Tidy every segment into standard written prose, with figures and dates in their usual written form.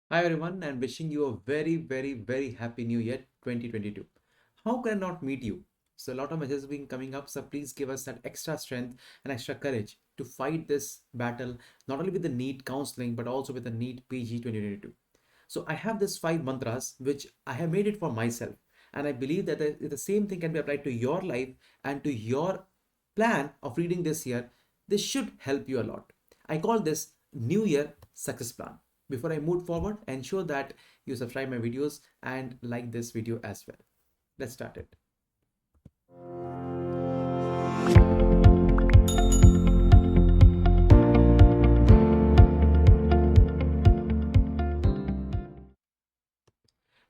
Hi everyone, and wishing you a very happy new year 2022. How can I not meet you? So a lot of messages have been coming up, so please give us that extra strength and extra courage to fight this battle, not only with the NEET counseling but also with the NEET PG 2022. So I have this five mantras which I have made it for myself, and I believe that the same thing can be applied to your life and to your plan of reading this year. This should help you a lot. I call this New Year Success Plan. Before I move forward, ensure that you subscribe my videos and like this video as well. Let's start it.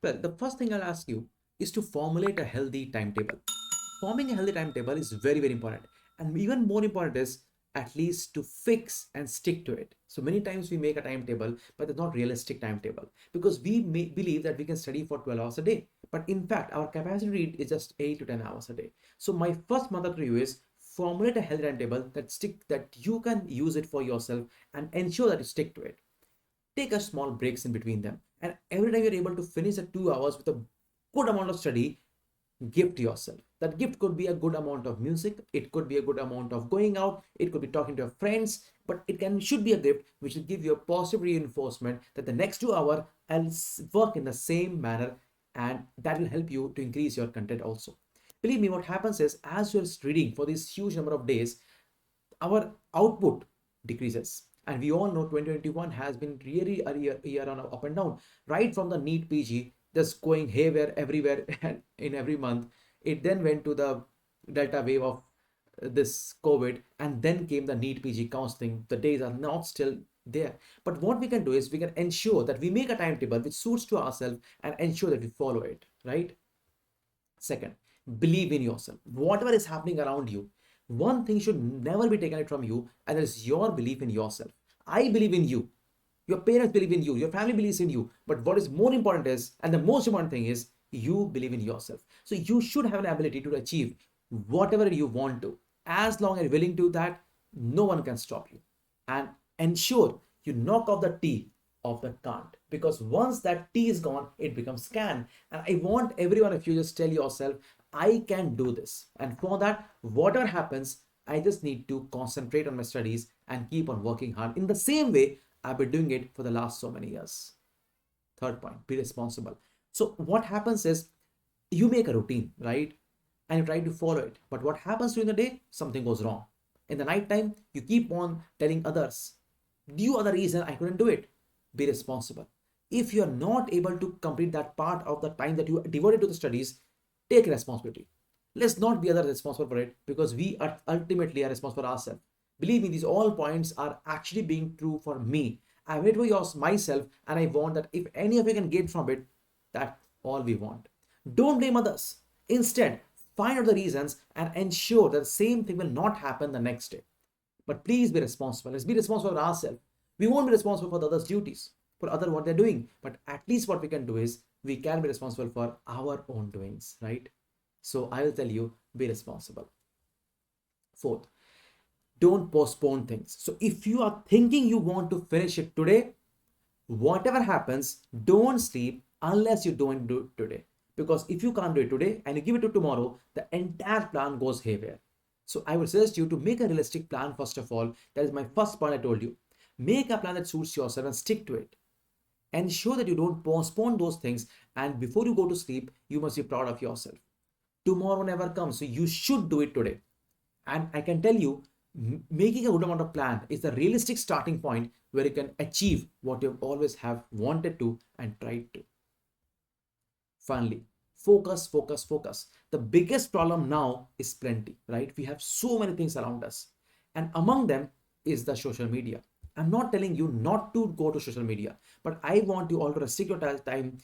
Well, the first thing I'll ask you is to formulate a healthy timetable. Forming a healthy timetable is very important. And even more important is at least to fix and stick to it. So many times we make a timetable, but it's not realistic timetable because we may believe that we can study for 12 hours a day. But in fact, our capacity to read is just 8 to 10 hours a day. So my first mantra to you is formulate a healthy timetable that you can use it for yourself and ensure that you stick to it. Take a small breaks in between them, and every time you're able to finish the 2 hours with a good amount of study, gift yourself. That gift could be a good amount of music, it could be a good amount of going out, it could be talking to your friends, but it should be a gift which will give you a positive reinforcement that the next 2 hours I'll work in the same manner, and that will help you to increase your content also. Believe me, what happens is as you're reading for this huge number of days, our output decreases. And we all know 2021 has been really a year on up and down, right from the NEET PG just going haywire everywhere and in every month. It then went to the Delta wave of this COVID, and then came the NEET PG counseling. The days are not still there. But what we can do is we can ensure that we make a timetable which suits to ourselves and ensure that we follow it, right? Second, believe in yourself. Whatever is happening around you, one thing should never be taken from you, and that is your belief in yourself. I believe in you. Your parents believe in you. Your family believes in you. But what is more important is, and the most important thing is, you believe in yourself. So you should have an ability to achieve whatever you want to. As long as you're willing to do that, no one can stop you. And ensure you knock off the T of the can't, because once that T is gone, it becomes can. And I want every one of you just tell yourself, I can do this. And for that, whatever happens, I just need to concentrate on my studies and keep on working hard in the same way I've been doing it for the last so many years. Third point, be responsible. So what happens is you make a routine, right? And you try to follow it. But what happens during the day? Something goes wrong. In the night time, you keep on telling others, you are the reason I couldn't do it. Be responsible. If you're not able to complete that part of the time that you devoted to the studies, take responsibility. Let's not be other responsible for it, because we are ultimately are responsible for ourselves. Believe me, these all points are actually being true for me. I made for yours myself, and I want that if any of you can gain from it, that's all we want. Don't blame others. Instead, find out the reasons and ensure that the same thing will not happen the next day. But please be responsible. Let's be responsible for ourselves. We won't be responsible for the others' duties, for other what they're doing. But at least what we can do is we can be responsible for our own doings, right? So I will tell you, be responsible. Fourth, don't postpone things. So if you are thinking you want to finish it today, whatever happens, don't sleep unless you don't do it today. Because if you can't do it today and you give it to tomorrow, the entire plan goes haywire. So I would suggest you to make a realistic plan first of all. That is my first point I told you. Make a plan that suits yourself and stick to it. Ensure that you don't postpone those things, and before you go to sleep, you must be proud of yourself. Tomorrow never comes, so you should do it today. And I can tell you, making a good amount of plan is the realistic starting point where you can achieve what you always have wanted to and tried to. Finally, focus, focus, focus. The biggest problem now is plenty, right? We have so many things around us, and among them is the social media. I'm not telling you not to go to social media, but I want you all to restrict your time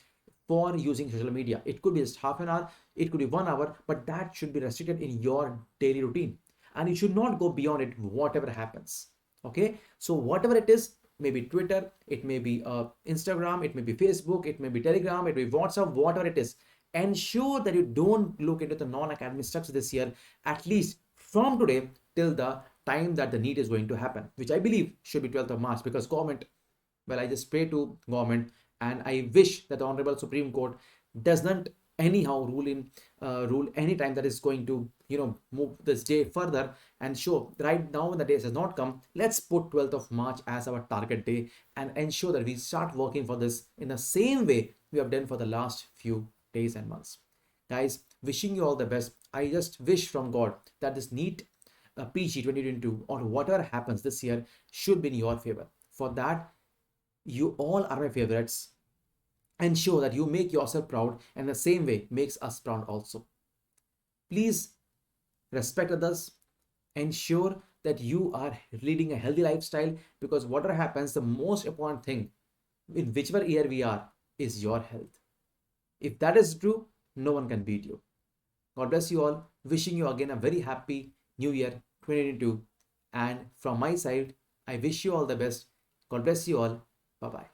for using social media. It could be just half an hour, it could be 1 hour, but that should be restricted in your daily routine. And you should not go beyond it, whatever happens. Okay, so whatever it is, maybe Twitter, it may be Instagram, it may be Facebook, it may be Telegram, it may be WhatsApp, whatever it is. Ensure that you don't look into the non-academic structure this year, at least from today till the time that the need is going to happen, which I believe should be 12th of March, because government, well, I just pray to government And I wish that the Honorable Supreme Court does not anyhow rule any time that is going to move this day further. And show right now when the day has not come, let's put 12th of March as our target day and ensure that we start working for this in the same way we have done for the last few days and months. Guys, wishing you all the best. I just wish from God that this NEET PG 2022 or whatever happens this year should be in your favor. For that, you all are my favorites. Ensure that you make yourself proud, and the same way makes us proud also. Please respect others. Ensure that you are leading a healthy lifestyle, because whatever happens, the most important thing in whichever year we are is your health. If that is true, no one can beat you. God bless you all. Wishing you again a very happy New Year 2022. And from my side, I wish you all the best. God bless you all. Bye bye.